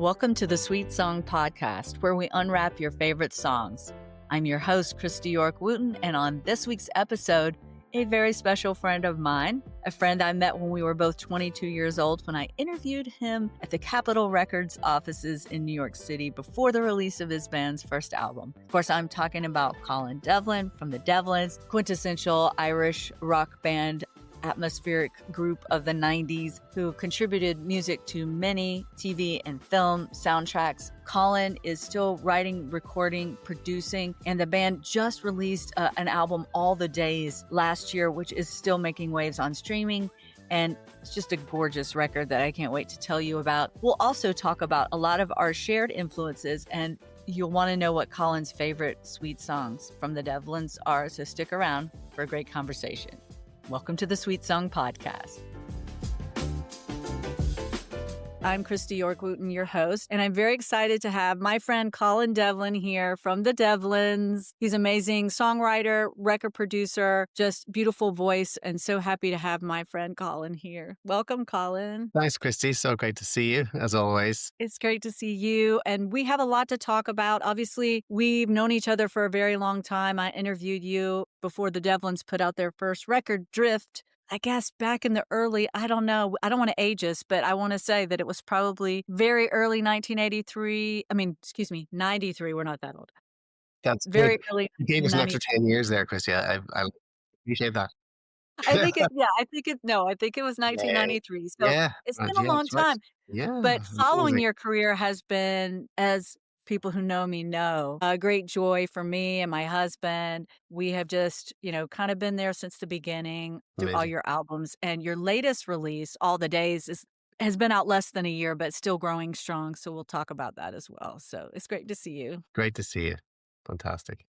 Welcome to the Sweet Song Podcast, where we unwrap your favorite songs. I'm your host, Kristi York Wooten, and on this week's episode, a very special friend of mine, a friend I met when we were both 22 years old when I interviewed him at the Capitol Records offices in New York City before the release of his band's first album. Of course, I'm talking about Colin Devlin from the Devlins, quintessential Irish rock band atmospheric group of the 90s who contributed music to many TV and film soundtracks. Colin is still writing, recording, producing, and the band just released an album, All the Days, last year, which is still making waves on streaming. And it's just a gorgeous record that I can't wait to tell you about. We'll also talk about a lot of our shared influences, and you'll want to know what Colin's favorite sweet songs from the Devlins are, so stick around for a great conversation. Welcome to the Sweet Song Podcast. I'm Kristi York Wooten, your host, and I'm very excited to have my friend Colin Devlin here from the Devlins. He's an amazing songwriter, record producer, just beautiful voice, and so happy to have my friend Colin here. Welcome, Colin. Thanks, Kristi. So great to see you, as always. It's great to see you, and we have a lot to talk about. Obviously, we've known each other for a very long time. I interviewed you before the Devlins put out their first record, Drift. I guess back in the early, I don't know, I don't want to age us, but I want to say that it was probably very early 1983. 93. We're not that old. That's very good. early. You gave us an extra 10 years there, Kristi. I appreciate that. I think it was 1993. So Yeah. it's been a long time. Yeah. But following your career has been, as people who know me know, a great joy for me and my husband. We have just, kind of been there since the beginning through all your albums. And your latest release, All the Days, has been out less than a year, but still growing strong. So we'll talk about that as well. So it's great to see you. Great to see you. Fantastic.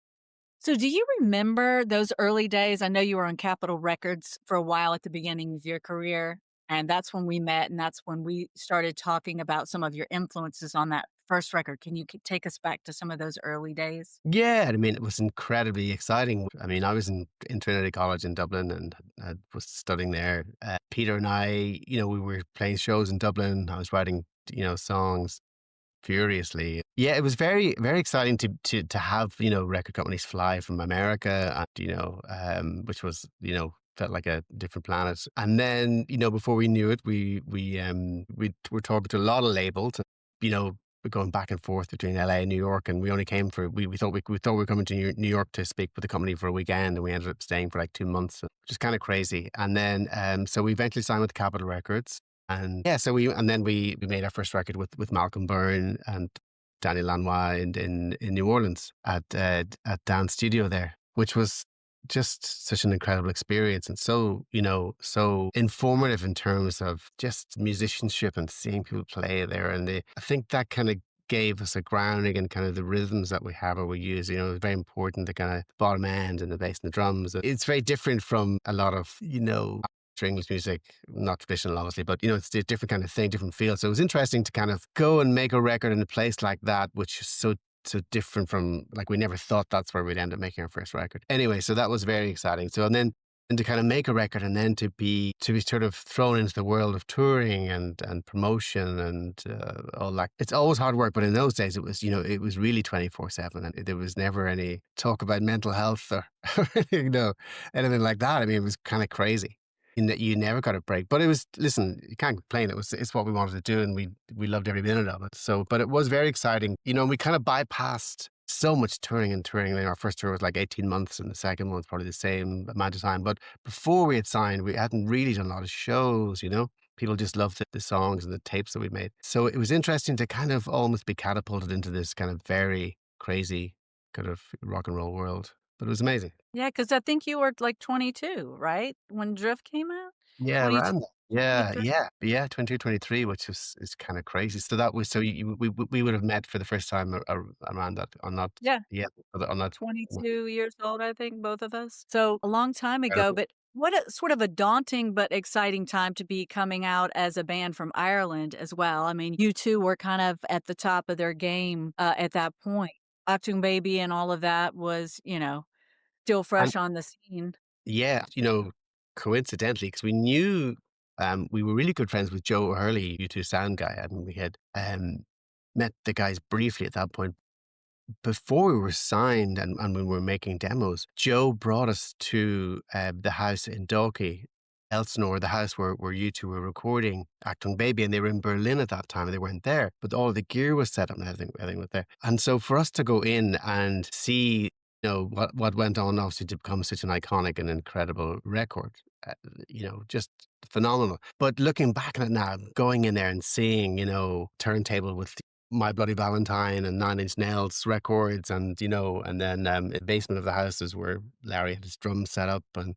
So do you remember those early days? I know you were on Capitol Records for a while at the beginning of your career. And that's when we met, and that's when we started talking about some of your influences on that first record. Can you take us back to some of those early days? Yeah, I mean, it was incredibly exciting. I mean, I was in Trinity College in Dublin and I was studying there. Peter and I, we were playing shows in Dublin. I was writing, songs furiously. Yeah, it was very, very exciting to have, record companies fly from America and, which was, felt like a different planet. And then, before we knew it, we were talking to a lot of labels, going back and forth between LA and New York. And we only came we thought we were coming to New York to speak with the company for a weekend, and we ended up staying for like 2 months, which is kind of crazy. And then, so we eventually signed with Capitol Records. And yeah, so we made our first record with Malcolm Byrne and Danny Lanois in New Orleans at Dan's studio there, which was just such an incredible experience and so informative in terms of just musicianship and seeing people play there. And I think that kind of gave us a grounding in kind of the rhythms that we have or we use. It's very important, the kind of bottom end and the bass and the drums. It's very different from a lot of, stringless music, not traditional obviously, but it's a different kind of thing, different feel. So it was interesting to kind of go and make a record in a place like that, which is so different from, like, we never thought that's where we'd end up making our first record. Anyway, so that was very exciting. So and to kind of make a record and then to be sort of thrown into the world of touring and promotion and all that. It's always hard work, but in those days it was, it was really 24/7, and there was never any talk about mental health or anything like that. I mean, it was kind of crazy in that you never got a break. But it was, listen, you can't complain. It's what we wanted to do, and we loved every minute of it. So, but it was very exciting. And we kind of bypassed so much touring. Like, our first tour was like 18 months, and the second one was probably the same amount of time. But before we had signed, we hadn't really done a lot of shows, People just loved the songs and the tapes that we made. So it was interesting to kind of almost be catapulted into this kind of very crazy kind of rock and roll world. But it was amazing. Yeah, because I think you were like 22, right? When Drift came out? Yeah, 22, around that. 23? Yeah, 22, 23, which is kind of crazy. So that was, we would have met for the first time around that, on that. Yeah. Yeah, on that. 22 years old, I think, both of us. So a long time ago, Incredible. but what a sort of a daunting but exciting time to be coming out as a band from Ireland as well. I mean, you two were kind of at the top of their game at that point. Achtung Baby and all of that was, still fresh on the scene. Yeah, coincidentally, because we knew we were really good friends with Joe Hurley, U2 sound guy, and we had met the guys briefly at that point. Before we were signed and when we were making demos, Joe brought us to the house in Dalkey, Elsinore, the house where you two were recording Actung Baby, and they were in Berlin at that time and they weren't there, but all the gear was set up and everything was there. And so for us to go in and see, what went on obviously to become such an iconic and incredible record, just phenomenal. But looking back at it now, going in there and seeing, turntable with my Bloody Valentine and Nine Inch Nails records, and then in the basement of the house is where Larry had his drum set up, and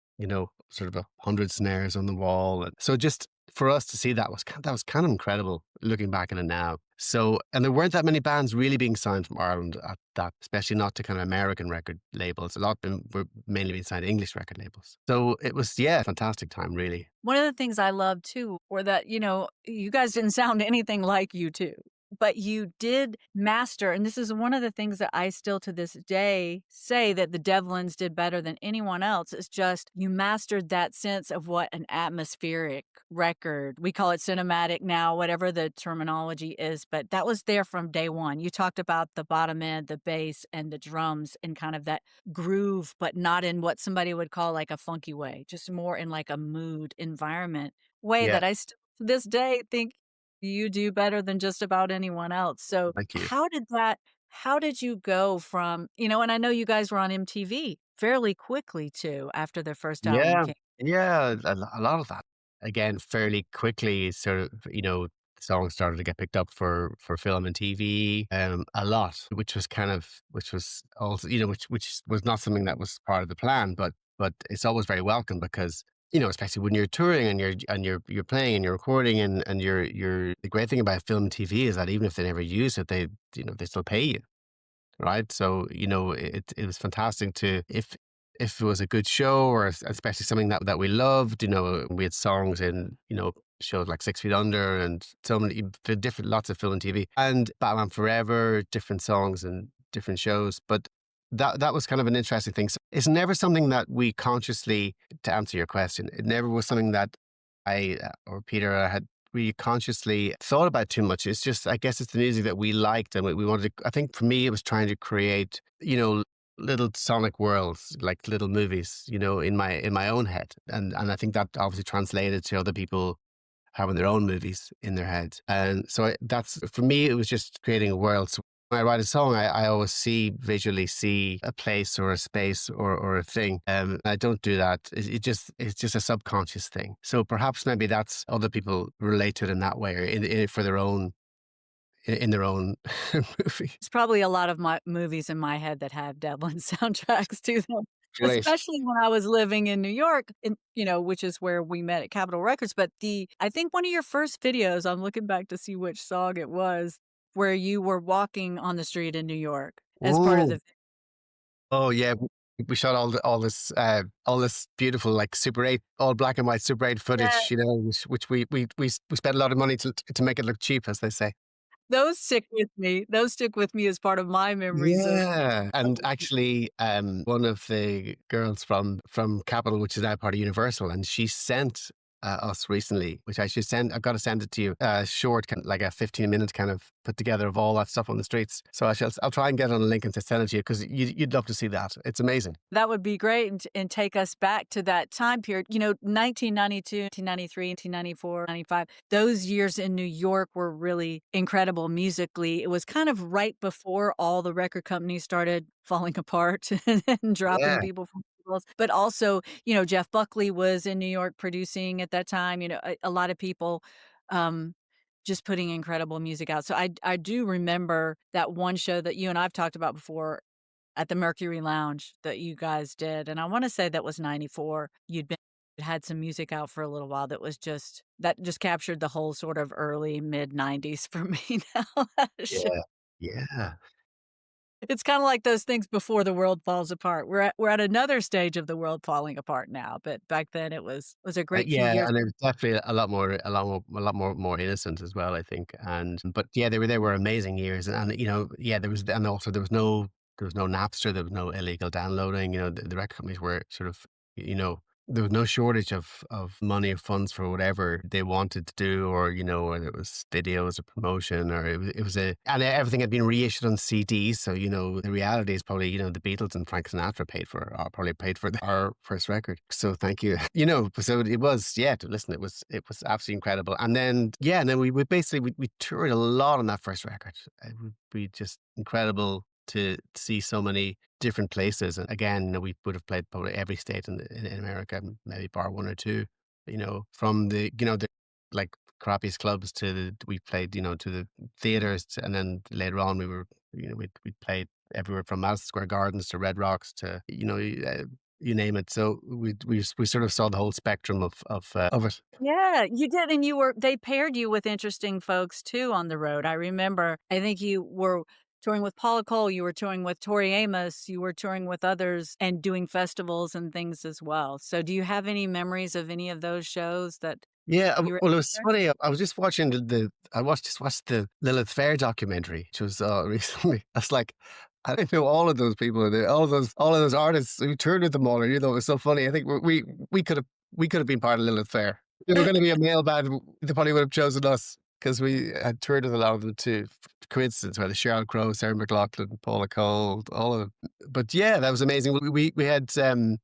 sort of 100 snares on the wall. And so just for us to see that was kind of incredible looking back on it now. So, and there weren't that many bands really being signed from Ireland at that, especially not to kind of American record labels. A lot were mainly being signed to English record labels. So it was, yeah, a fantastic time, really. One of the things I love too were that, you guys didn't sound anything like U2, but you did master, and this is one of the things that I still to this day say that the Devlins did better than anyone else, is just you mastered that sense of what an atmospheric record, we call it cinematic now, whatever the terminology is, but that was there from day one. You talked about the bottom end, the bass and the drums and kind of that groove, but not in what somebody would call like a funky way, just more in like a mood environment way Yeah, that I still to this day think you do better than just about anyone else. So thank you. how did you go from, and I know you guys were on MTV fairly quickly too after their first album Yeah, came. yeah, a lot of that. Again, fairly quickly, sort of, songs started to get picked up for film and TV, a lot, which was also, which was not something that was part of the plan, but it's always very welcome because, especially when you're touring and you're playing and you're recording and you're the great thing about film and TV is that even if they never use it, they still pay you. Right? So, it was fantastic to if it was a good show or especially something that we loved, we had songs in, shows like 6 Feet Under and so many different lots of film and TV and Batman Forever, different songs and different shows. But that was kind of an interesting thing. So it's never something that we consciously, to answer your question, it never was something that I or Peter had we consciously thought about too much. It's just, I guess it's the music that we liked and we wanted to, I think for me, it was trying to create, little sonic worlds, like little movies, in my own head. And I think that obviously translated to other people having their own movies in their heads. And so that's, for me, it was just creating a world. So when I write a song, I always visually see a place or a space or a thing. I don't do that. It's just a subconscious thing. So perhaps maybe that's other people relate to it in that way or for their own, in their own movie. It's probably a lot of my movies in my head that have Devlin soundtracks to them, Great. especially when I was living in New York, which is where we met at Capitol Records. But I think one of your first videos, I'm looking back to see which song it was, where you were walking on the street in New York as part of Ooh. the. Oh yeah. We shot all this beautiful like Super 8, all black and white Super 8 Yeah, footage, which we spent a lot of money to make it look cheap, as they say. those stick with me. Those stick with me as part of my memories of. Yeah, and actually, one of the girls from Capital, which is now part of Universal, and she sent us recently, which I should send. I've got to send it to you. Short, like a 15-minute kind of put together of all that stuff on the streets. So I'll try and get on a link and to send it to you because you'd love to see that. It's amazing. That would be great and take us back to that time period. 1992, 1993, 1994, 95. Those years in New York were really incredible musically. It was kind of right before all the record companies started falling apart and dropping Yeah, people from labels. But also, Jeff Buckley was in New York producing at that time. A lot of people um, just putting incredible music out. So I do remember that one show that you and I've talked about before at the Mercury Lounge that you guys did, and I wanna say that was '94. Had some music out for a little while that just captured the whole sort of early, mid-90s for me now. That show. yeah, yeah. It's kinda like those things before the world falls apart. We're at another stage of the world falling apart now, but back then it was a great few Yeah, years. and it was definitely a lot more innocent as well, I think. And but yeah, they were amazing years, and yeah, there was no Napster, there was no illegal downloading. The record companies were sort of, you know there was no shortage of money or funds for whatever they wanted to do, or whether it was videos or promotion, or it was and everything had been reissued on CDs. So the reality is probably the Beatles and Frank Sinatra probably paid for our first record. So thank you. So it was, yeah. Listen, it was absolutely incredible. And then we basically we toured a lot on that first record. It would be just incredible to see so many different places. And again, we would have played probably every state in America, maybe bar one or two. From the like crappiest clubs to we played to the theaters, and then later on we played everywhere from Madison Square Gardens to Red Rocks to you name it. So we sort of saw the whole spectrum of it. Yeah, you did, and they paired you with interesting folks too on the road. I remember, I think you were touring with Paula Cole, you were touring with Tori Amos, you were touring with others and doing festivals and things as well. So do you have any memories of any of those shows that Yeah, you were well, it was there? funny. I was just watching just watched the Lilith Fair documentary, which was recently. That's like I didn't know all of those people, all of those artists who toured with them all. And it was so funny. I think we could have been part of Lilith Fair. If they were going to be a male band, they probably would have chosen us because we had toured with a lot of them too. Coincidence, where the Sheryl Crow, Sarah McLachlan, Paula Cole, all of them. But yeah, that was amazing. We had an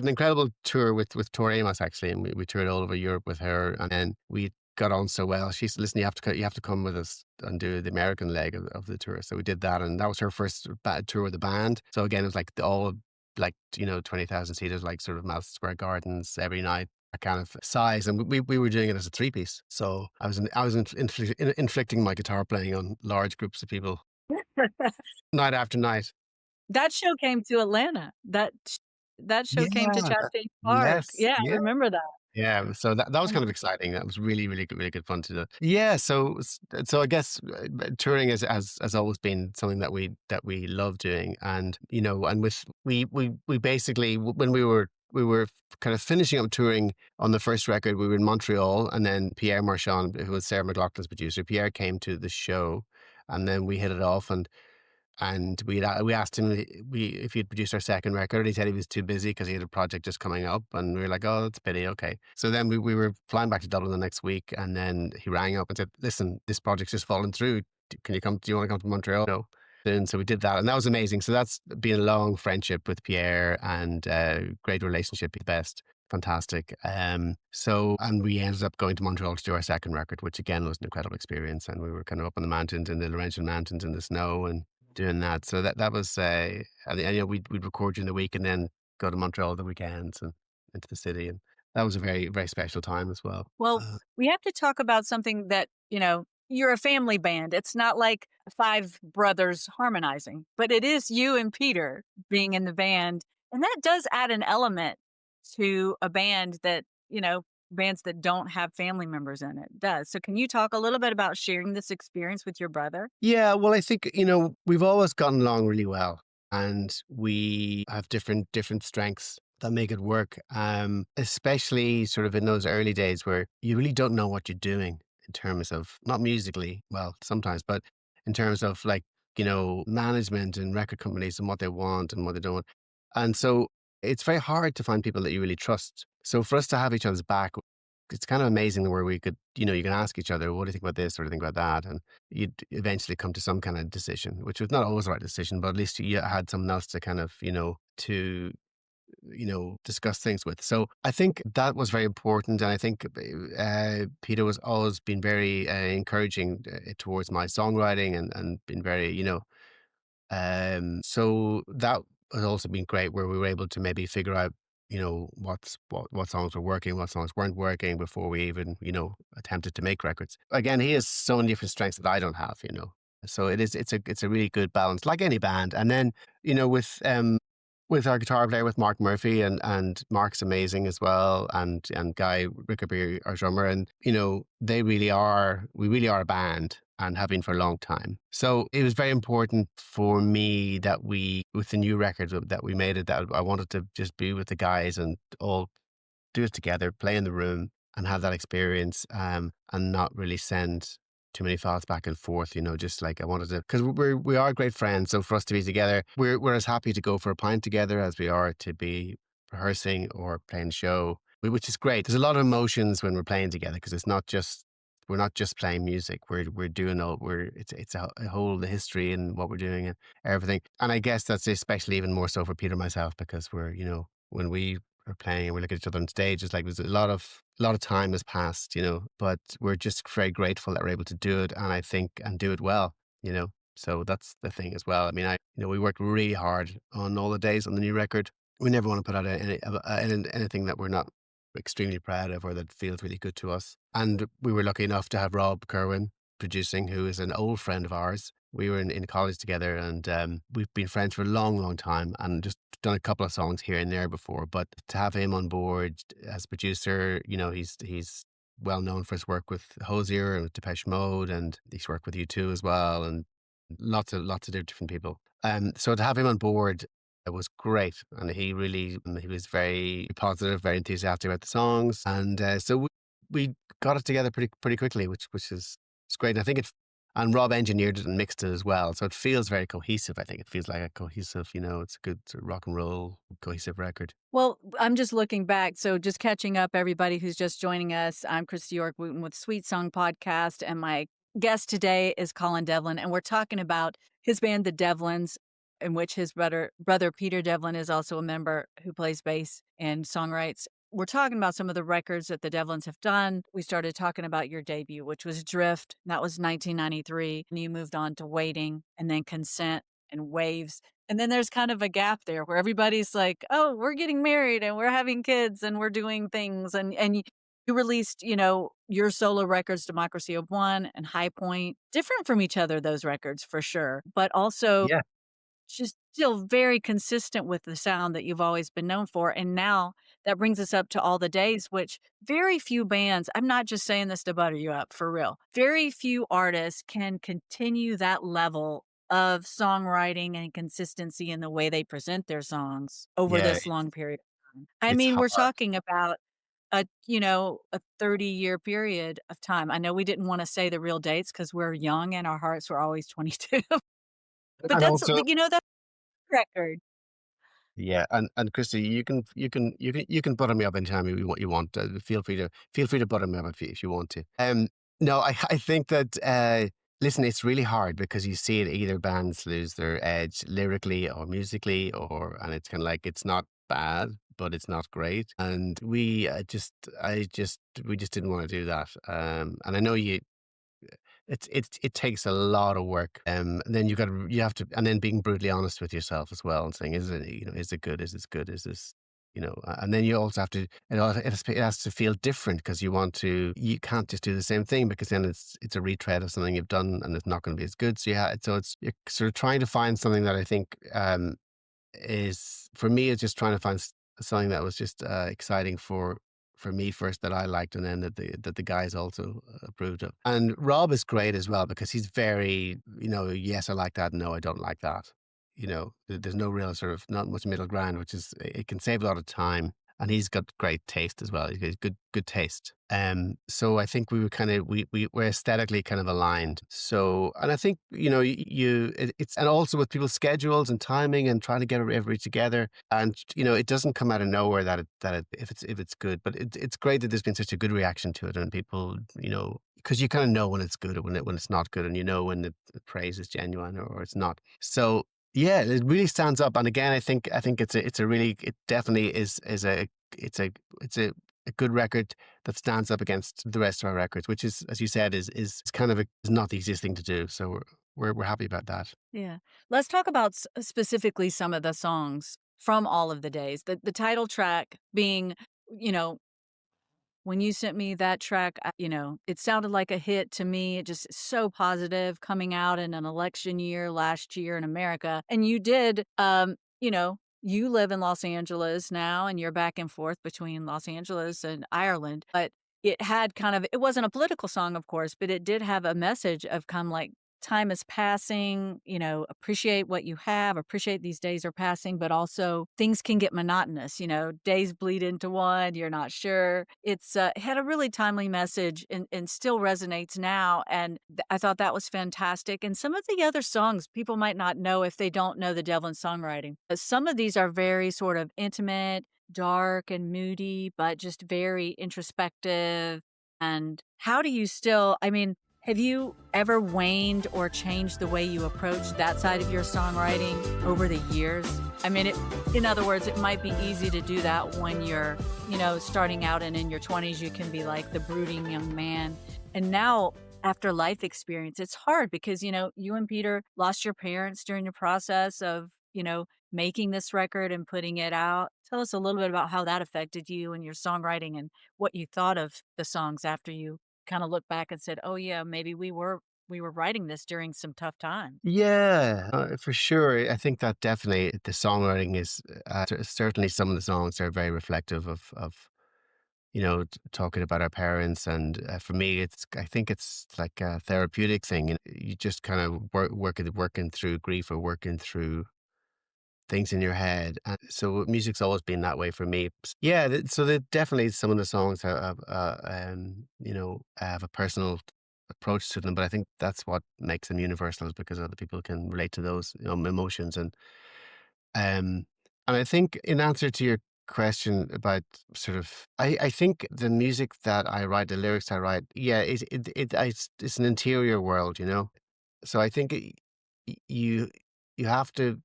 incredible tour with Tori Amos, actually, and we toured all over Europe with her, and then we got on so well. She said, "Listen, you have to come with us and do the American leg of the tour." So we did that, and that was her first tour with the band. So again, it was like all like 20,000 seaters, like sort of Madison Square Gardens every night, that kind of size, and we were doing it as a three piece. So I was inflicting my guitar playing on large groups of people night after night. That show came to Atlanta. That show came to Yeah, Chastain Park. yes, Yeah, I yeah. remember that. Yeah, so that was Um, kind of exciting. That was really, really good, really good fun to do. Yeah, so I guess touring has always been something that we love doing, and and with we basically when we were kind of finishing up touring on the first record, we were in Montreal, and then Pierre Marchand, who was Sarah McLachlan's producer, Pierre came to the show, and then we hit it off, and we asked him if he'd produce our second record, and he said he was too busy because he had a project just coming up. And we were like, "Oh, that's a pity." Okay, so then we were flying back to Dublin the next week, and then he rang up and said, "Listen, this project's just fallen through. Can you come? Do you want to come to Montreal?" No. And so we did that, and that was amazing. So that's been a long friendship with Pierre, and great relationship, the best. Fantastic. And we ended up going to Montreal to do our second record, which again was an incredible experience. And we were kind of up in the mountains, in the Laurentian Mountains, in the snow, and doing that. So that was, and we'd record during the week and then go to Montreal the weekends and into the city. And that was a very, very special time as well. Well, we have to talk about something that, you're a family band. It's not like five brothers harmonizing, but it is you and Peter being in the band. And that does add an element to a band that, bands that don't have family members in it does. So can you talk a little bit about sharing this experience with your brother? Yeah, well, I think, we've always gotten along really well, and we have different strengths that make it work. Especially sort of in those early days where you really don't know what you're doing in terms of, not musically, well, sometimes, but in terms of like, management and record companies and what they want and what they don't want. And so it's very hard to find people that you really trust. So for us to have each other's back, it's kind of amazing where we could, you can ask each other, what do you think about this? What do you think about that? And you'd eventually come to some kind of decision, which was not always the right decision, but at least you had someone else to kind of, to, discuss things with. So I think that was very important. And I think Peter was always been very encouraging towards my songwriting, and been very, so that has also been great, where we were able to maybe figure out, what songs were working, what songs weren't working before we even, attempted to make records. Again, he has so many different strengths that I don't have. So it's a really good balance, like any band. And then, with our guitar player, with Mark Murphy, and Mark's amazing as well, and Guy Rickaby, our drummer, and we really are a band, and have been for a long time. So it was very important for me that with the new record that we made, that I wanted to just be with the guys and all do it together, play in the room, and have that experience, and not really send too many thoughts back and forth. Just like I wanted to, because we are great friends. So for us to be together, we're as happy to go for a pint together as we are to be rehearsing or playing a show, which is great. There's a lot of emotions when we're playing together because it's not just we're not just playing music. We're doing all we're it's a whole the history and what we're doing and everything. And I guess that's especially even more so for Peter and myself because we're when we are playing and we look at each other on stage, it's like there's a lot of time has passed, but we're just very grateful that we're able to do it, and I think and do it well, you know. So that's the thing as well. I mean, we worked really hard on all the days on the new record. We never want to put out anything that we're not extremely proud of or that feels really good to us. And we were lucky enough to have Rob Kerwin producing, who is an old friend of ours. We were in college together, and we've been friends for a long, long time, and just done a couple of songs here and there before. But to have him on board as producer, he's well known for his work with Hosier and with Depeche Mode, and he's worked with U2 as well, and lots of different people. So to have him on board, it was great, and he was very positive, very enthusiastic about the songs, and so we got it together pretty quickly, which is it's great. And I think and Rob engineered it and mixed it as well, so it feels very cohesive. I think it feels like a cohesive, it's a good sort of rock and roll cohesive record. Well, I'm just looking back. So, just catching up, everybody who's just joining us. I'm Kristi York Wooten with Sweet Song Podcast, and my guest today is Colin Devlin, and we're talking about his band, the Devlins, in which his brother Peter Devlin is also a member who plays bass and songwrites. We're talking about some of the records that the Devlins have done. We started talking about your debut, which was Drift. That was 1993. And you moved on to Waiting, and then Consent and Waves. And then there's kind of a gap there where everybody's like, oh, we're getting married and we're having kids and we're doing things. And you released, your solo records, Democracy of One and High Point, different from each other, those records for sure, but also Yeah, just still very consistent with the sound that you've always been known for. And now that brings us up to All the Days, which very few bands, I'm not just saying this to butter you up, for real. Very few artists can continue that level of songwriting and consistency in the way they present their songs over yeah, this long period of time. I it's mean, we're hard. talking about a 30-year period of time. I know we didn't want to say the real dates because we're young and our hearts were always 22, but And also, that's record. yeah, and Christy, you can butter me up anytime you want. Feel free to butter me up if you want to. No, I think that listen, it's really hard because you see it either bands lose their edge lyrically or musically, and it's kind of like it's not bad, but it's not great, and we just didn't want to do that. And I know it takes a lot of work. And then you have to, and then being brutally honest with yourself as well and saying, is it good? Is this good? Is this, and then you also have to, it has to feel different because you can't just do the same thing because then it's a retread of something you've done and it's not going to be as good. You're sort of trying to find something that I think, is for me, it's just trying to find something that was just exciting for me first that I liked, and then that the guys also approved of. And Rob is great as well because he's very, yes, I like that. No, I don't like that. There's no real sort of not much middle ground, which is it can save a lot of time. And he's got great taste as well. He's got good taste. So I think we were kind of we're aesthetically kind of aligned. So, and I think it's and also with people's schedules and timing and trying to get everybody together, and it doesn't come out of nowhere that if it's good, but it's great that there's been such a good reaction to it, and people because you kind of know when it's good or when it's not good, and when the praise is genuine or it's not. So yeah, it really stands up. And again, I think it definitely is a good record that stands up against the rest of our records, which is, as you said, is kind of is not the easiest thing to do. So we're happy about that. Yeah. Let's talk about specifically some of the songs from All of the Days. The title track being, you know, when you sent me that track, it sounded like a hit to me. It just so positive coming out in an election year last year in America. And you did, you live in Los Angeles now and you're back and forth between Los Angeles and Ireland. But it had it wasn't a political song, of course, but it did have a message of kind of like time is passing, appreciate what you have, appreciate these days are passing, but also things can get monotonous, days bleed into one, you're not sure. It had a really timely message and still resonates now. And I thought that was fantastic. And some of the other songs people might not know if they don't know the Devlin songwriting. But some of these are very sort of intimate, dark and moody, but just very introspective. And how do you still, I mean, have you ever waned or changed the way you approach that side of your songwriting over the years? I mean, in other words, it might be easy to do that when you're, starting out and in your 20s, you can be like the brooding young man. And now, after life experience, it's hard because, you and Peter lost your parents during the process of, making this record and putting it out. Tell us a little bit about how that affected you and your songwriting and what you thought of the songs after you kind of look back and said, "Oh yeah, maybe we were writing this during some tough times." Yeah, for sure. I think that definitely the songwriting is certainly some of the songs are very reflective of talking about our parents. And for me, I think it's like a therapeutic thing. You just kind of working through grief or working through things in your head. And so music's always been that way for me. Yeah, so definitely some of the songs have a personal approach to them, but I think that's what makes them universal is because other people can relate to those emotions. Um, and I think in answer to your question about sort of, I think the music that I write, the lyrics I write, yeah, it's an interior world, So I think you you have to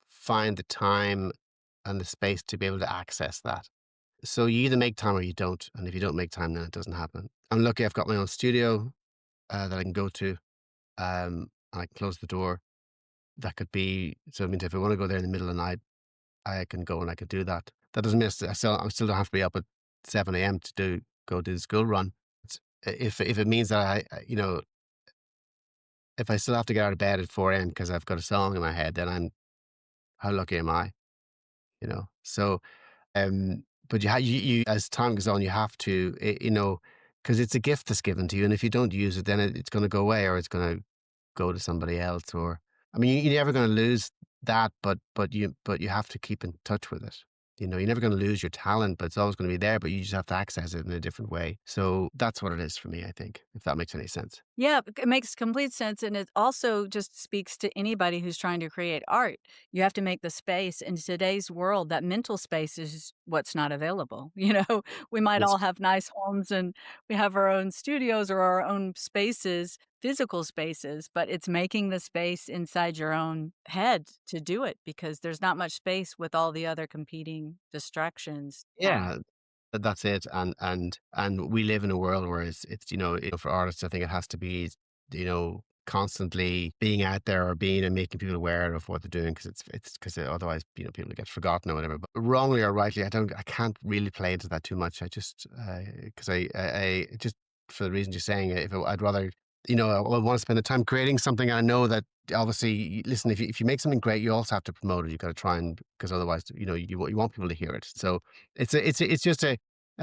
find the time and the space to be able to access that. So you either make time or you don't, and if you don't make time, then it doesn't happen. I'm lucky I've got my own studio that I can go to, and I can close the door. That could be so. I mean, if I want to go there in the middle of the night, I can go and I could do that. That doesn't mean I still don't have to be up at 7 a.m. to go do the school run. If it means that if I still have to get out of bed at 4 a.m. because I've got a song in my head, then how lucky am I? So but as time goes on, you have to, because it's a gift that's given to you, and if you don't use it, then it's going to go away, or it's going to go to somebody else. Or, I mean, you're never going to lose that, but you have to keep in touch with it. You're never going to lose your talent, but it's always going to be there. But you just have to access it in a different way. So that's what it is for me, I think, if that makes any sense. Yeah, it makes complete sense, and it also just speaks to anybody who's trying to create art. You have to make the space. In today's world, that mental space is what's not available, We might It's all have nice homes and we have our own studios or our own spaces, physical spaces, but it's making the space inside your own head to do it because there's not much space with all the other competing distractions. Yeah, that's it. And we live in a world where it's for artists, I think it has to be constantly being out there or being and making people aware of what they're doing because it's because otherwise people get forgotten or whatever. But wrongly or rightly, I can't really play into that too much. I just because I just for the reasons you're saying, I'd rather I want to spend the time creating something. I know that obviously, listen, if you make something great, you also have to promote it. You got to try and because otherwise, you want people to hear it. So it's just I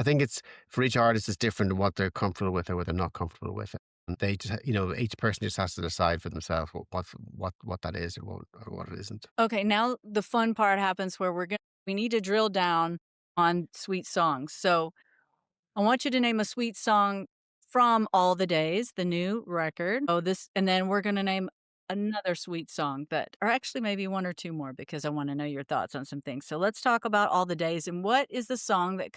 think it's for each artist it's different what they're comfortable with or what they're not comfortable with. And they just each person just has to decide for themselves what that is or what it isn't. Okay, now the fun part happens where we need to drill down on sweet songs. So I want you to name a sweet song from All the Days, the new record. And then we're going to name another sweet song or actually maybe one or two more because I want to know your thoughts on some things. So let's talk about All the Days and what is the song that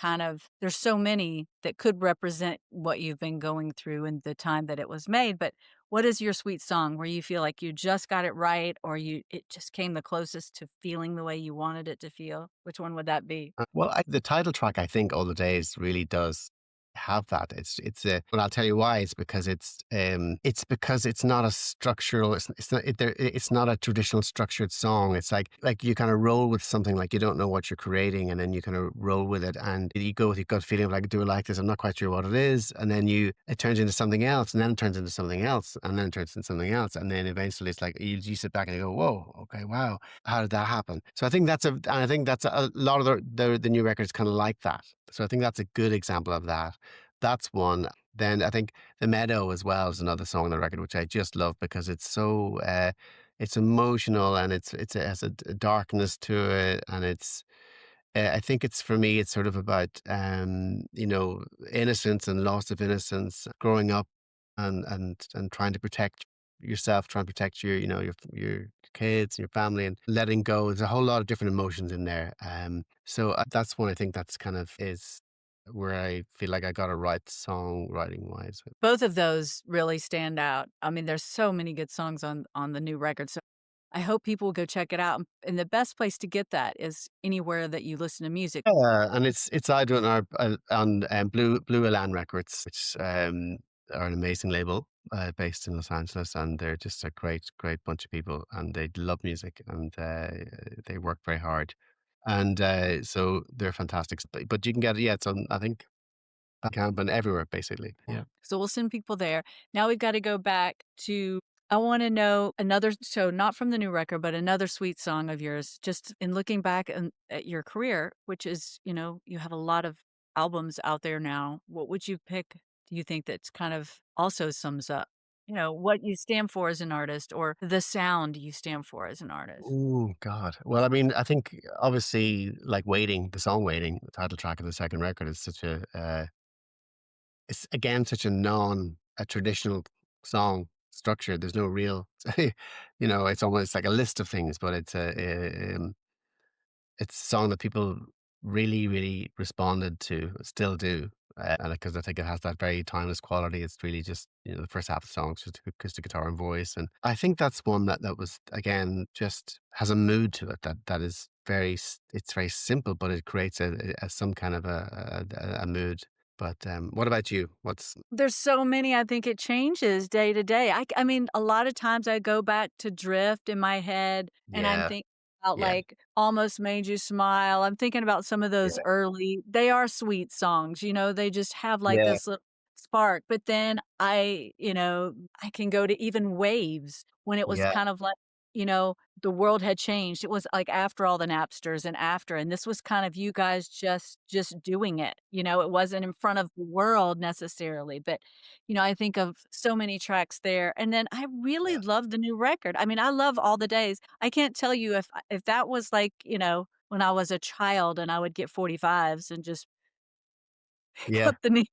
there's so many that could represent what you've been going through and the time that it was made. But what is your sweet song where you feel like you just got it right or it just came the closest to feeling the way you wanted it to feel? Which one would that be? Well, the title track, I think, All the Days really does have that. But I'll tell you why. It's because it's not a structural. It's not a traditional structured song. It's like you kind of roll with something, like you don't know what you're creating, and then you kind of roll with it, and you go with your gut feeling, like do it like this. I'm not quite sure what it is, and then it turns into something else, and then it turns into something else, and then it turns into something else, and then eventually it's like you sit back and you go, whoa, okay, wow, how did that happen? So I think that's a lot of the new records kind of like that. So I think that's a good example of that. That's one. Then I think The Meadow as well is another song on the record, which I just love because it's so it's emotional and it has a darkness to it, and it's I think it's for me it's sort of about innocence and loss of innocence, growing up and trying to protect yourself, trying to protect your kids, your family, and letting go. There's a whole lot of different emotions in there. So that's one I think that's kind of is where I feel like I got it right songwriting wise. Both of those really stand out. I mean, there's so many good songs on the new record, so I hope people will go check it out, and the best place to get that is anywhere that you listen to music. Yeah, and it's either on our on Blue Elan Records, which are an amazing label based in Los Angeles, and they're just a great bunch of people, and they love music, and they work very hard, and so they're fantastic. But you can get it, yeah, it's on I think Bandcamp and everywhere basically. Yeah. Yeah. So we'll send people there. Now we've got to go back to I wanna know another so not from the new record, but another sweet song of yours, just in looking back at your career, which is, you have a lot of albums out there now. What would you pick, do you think that's kind of also sums up, what you stand for as an artist or the sound you stand for as an artist? Oh God. Well, I mean, I think obviously, like "Waiting," the song "Waiting," the title track of the second record, is such a it's again such a traditional song structure. There's no real, it's almost like a list of things, but it's a song that people really responded to, still do, and because I think it has that very timeless quality. It's really just the first half of the song is just acoustic guitar and voice, and I think that's one that was again just has a mood to it that is it's very simple, but it creates some kind of a mood. But what about you? What's There's so many, I think it changes day to day. I mean, a lot of times I go back to Drift in my head, and I'm Yeah, thinking about, yeah, like, Almost Made You Smile. I'm thinking about some of those yeah, early they are sweet songs, they just have, like, yeah, this little spark, but then I can go to even Waves when it was yeah, kind of like, you know, the world had changed. It was, like, after all the Napsters and after, and this was kind of you guys just doing it, it wasn't in front of the world necessarily, but, I think of so many tracks there, and then I really yeah, love the new record. I mean, I love All the Days. I can't tell you if that was, like, when I was a child and I would get 45s and just pick yeah, up the nee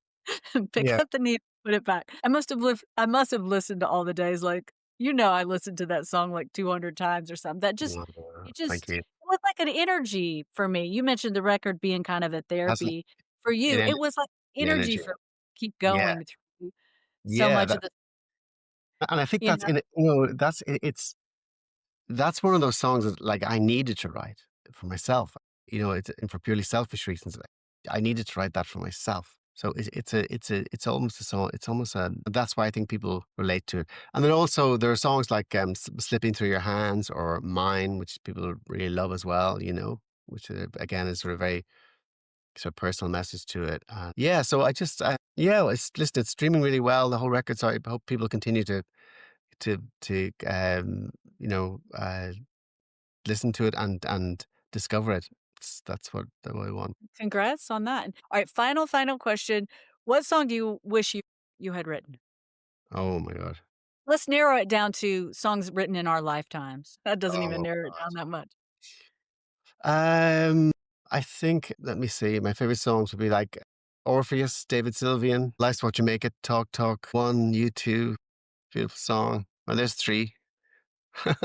pick yeah. up the needle, put it back. I must have listened to All the Days, like, I listened to that song, like, 200 times or something. That just it Thank just you. it was like an energy for me. You mentioned the record being kind of a That's therapy. For an, you, en- it was like an energy energy. for keep Yeah, going through so yeah. much of the And I think you that's know? in it, that's one of those songs that, like, I needed to write for myself, it's and for purely selfish reasons. Like, I needed to write that for myself. So it's almost a song. It's almost a that's why I think people relate to it. And then also there are songs like "Slipping Through Your Hands" or "Mine," which people really love as well. Which again is sort of very sort of personal message to it. Yeah, so yeah, it's streaming really well. The whole record. So I hope people continue to you know uh, listen to it and discover it. That's what I want. Congrats on that. Alright, final question. What song do you wish you had written? Oh my god. Let's narrow it down to songs written in our lifetimes. That doesn't even Oh narrow it down god. that much. I think let me see. My favorite songs would be like Orpheus, David Sylvian, Life's What You Make It, Talk Talk, One, You Two, beautiful song. Well, there's three.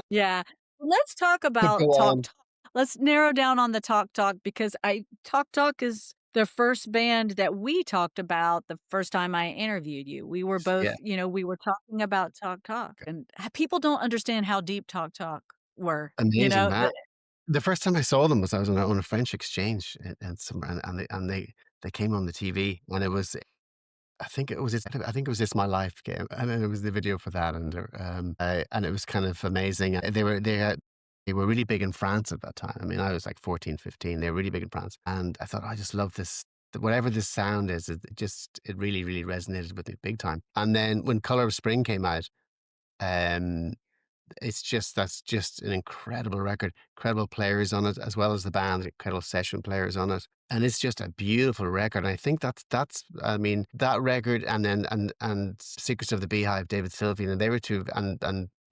Yeah. Let's talk Could about go Talk on. Talk. Let's narrow down on the Talk Talk because I Talk Talk is the first band that we talked about the first time I interviewed you. We were both, Yeah, we were talking about Talk Talk, and people don't understand how deep Talk Talk were, amazing, man. the The first time I saw them was I was on a French exchange and some and they came on the TV and it was I think it was It's My Life game, and then it was the video for that, and it was kind of amazing. They were really big in France at that time. I mean, I was like 14, 15. They were really big in France, and I thought I just love this. Whatever this sound is, it really resonated with me big time. And then when Color of Spring came out, um, that's just an incredible record. Incredible players on it, as well as the band, incredible session players on it. And it's just a beautiful record. And I think that's I mean, that record and then and Secrets of the Beehive, David Sylvian, and they were two,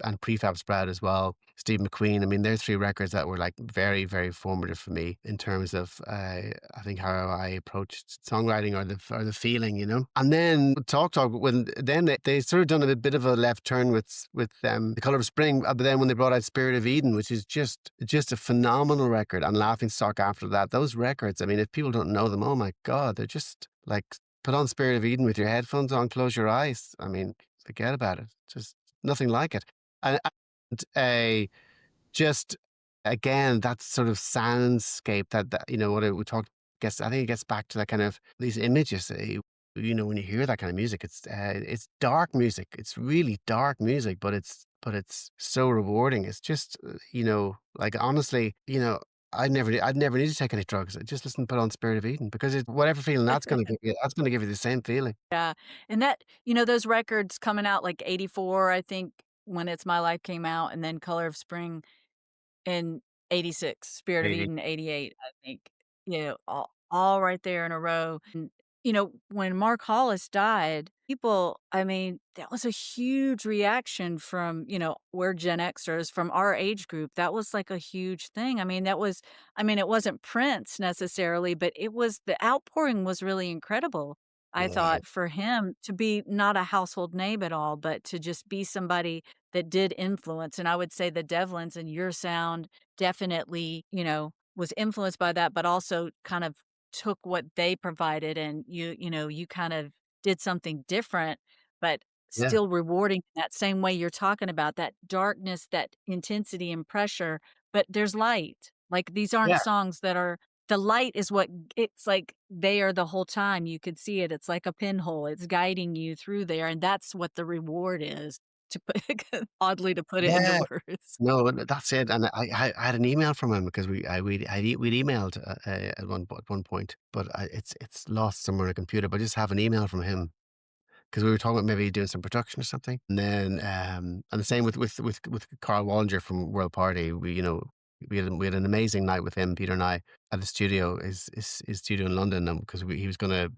and Prefab Sprout as well, Steve McQueen. I mean, they're three records that were like very, very formative for me in terms of I think how I approached songwriting, or the feeling, you know. And then Talk when then they sort of done a bit of a left turn with The Color of Spring, but then when they brought out Spirit of Eden, which is just a phenomenal record, and Laughing Stock after that, those records. I mean, if people don't know them, oh my God, they're just like, put on Spirit of Eden with your headphones on, close your eyes. I mean, forget about it. Just nothing like it. And just again, that sort of soundscape that you know what we talked. Guess I think it gets back to that kind of these images. You know, when you hear that kind of music, it's dark music. It's really dark music, but it's so rewarding. It's just you know, like honestly, you know, I'd never need to take any drugs. I just listen, put on Spirit of Eden, because whatever feeling that's going to give you, that's going to give you the same feeling. Yeah. And that, those records coming out like 84, I think, when It's My Life came out, and then Color of Spring in 86, Spirit of Maybe. Eden 88, I think. All right there in a row. And, when Mark Hollis died, people, I mean, that was a huge reaction from, we're Gen Xers, from our age group. That was like a huge thing. It wasn't Prince necessarily, but the outpouring was really incredible. I Yeah, thought for him to be not a household name at all, but to just be somebody that did influence. And I would say the Devlins and your sound definitely, was influenced by that, but also kind of took what they provided, and you kind of did something different, but yeah, still rewarding in that same way you're talking about, that darkness, that intensity and pressure, but there's light. Like, these aren't yeah. songs that are the light is what it's like they are the whole time. You could see it. It's like a pinhole. It's guiding you through there, and that's what the reward is, to put oddly to put it into Yeah. words. No, that's it. And I had an email from him because we'd emailed at one point, but it's lost somewhere on a computer. But I just have an email from him because we were talking about maybe doing some production or something. And then and the same with Carl Wallinger from World Party. We had an amazing night with him, Peter and I, at the studio, his studio in London, because he was gonna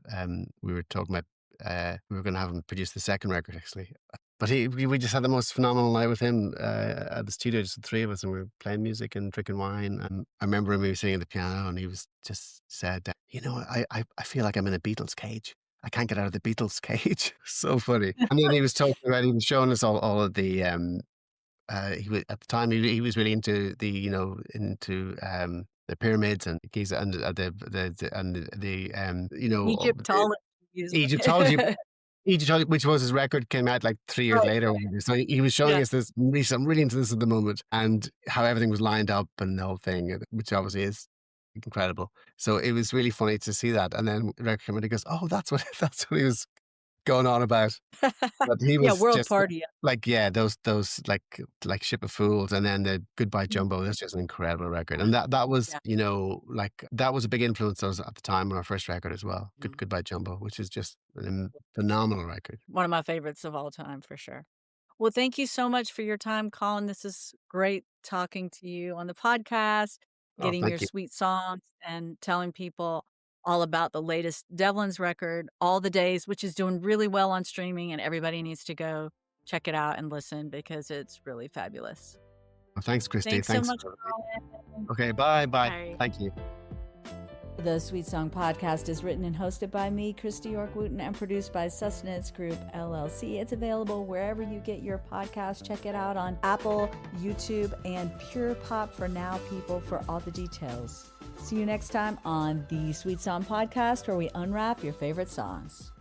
we were talking about we were gonna have him produce the second record, actually. But we just had the most phenomenal night with him at the studio, just the three of us, and we were playing music and drinking wine. And I remember him, he was sitting at the piano, and he was just said, I feel like I'm in a Beatles cage. I can't get out of the Beatles cage. So funny. And then he was talking about, he was showing us all of the he was at the time, he was really into the pyramids and Giza, and Egyptology is Egyptology, which was his record, came out like 3 years right, later or whatever. So he was showing yeah. us this, I'm really into this at the moment, and how everything was lined up and the whole thing, which obviously is incredible. So it was really funny to see that. And then the record came out, he goes, "Oh, that's what that's what he was going on about." But he Yeah, was World just Party. like, yeah, those like Ship of Fools, and then the Goodbye Jumbo. That's just an incredible record, and that was, Yeah. like, that was a big influence on us at the time on our first record as well. Mhm. Goodbye Jumbo, which is just a phenomenal record. One of my favorites of all time, for sure. Well, thank you so much for your time, Colin. This is great talking to you on the podcast, Oh, getting your thank you. sweet songs and telling people all about the latest Devlin's record, All the Days, which is doing really well on streaming, and everybody needs to go check it out and listen because it's really fabulous. Well, thanks, Christy. Thanks so Thanks. much, Colin. Okay, bye, bye. Bye. Thank you. The Sweet Song Podcast is written and hosted by me, Kristi York Wooten, and produced by Sustenance Group, LLC. It's available wherever you get your podcast. Check it out on Apple, YouTube, and Pure Pop for Now People for all the details. See you next time on the Sweet Song Podcast, where we unwrap your favorite songs.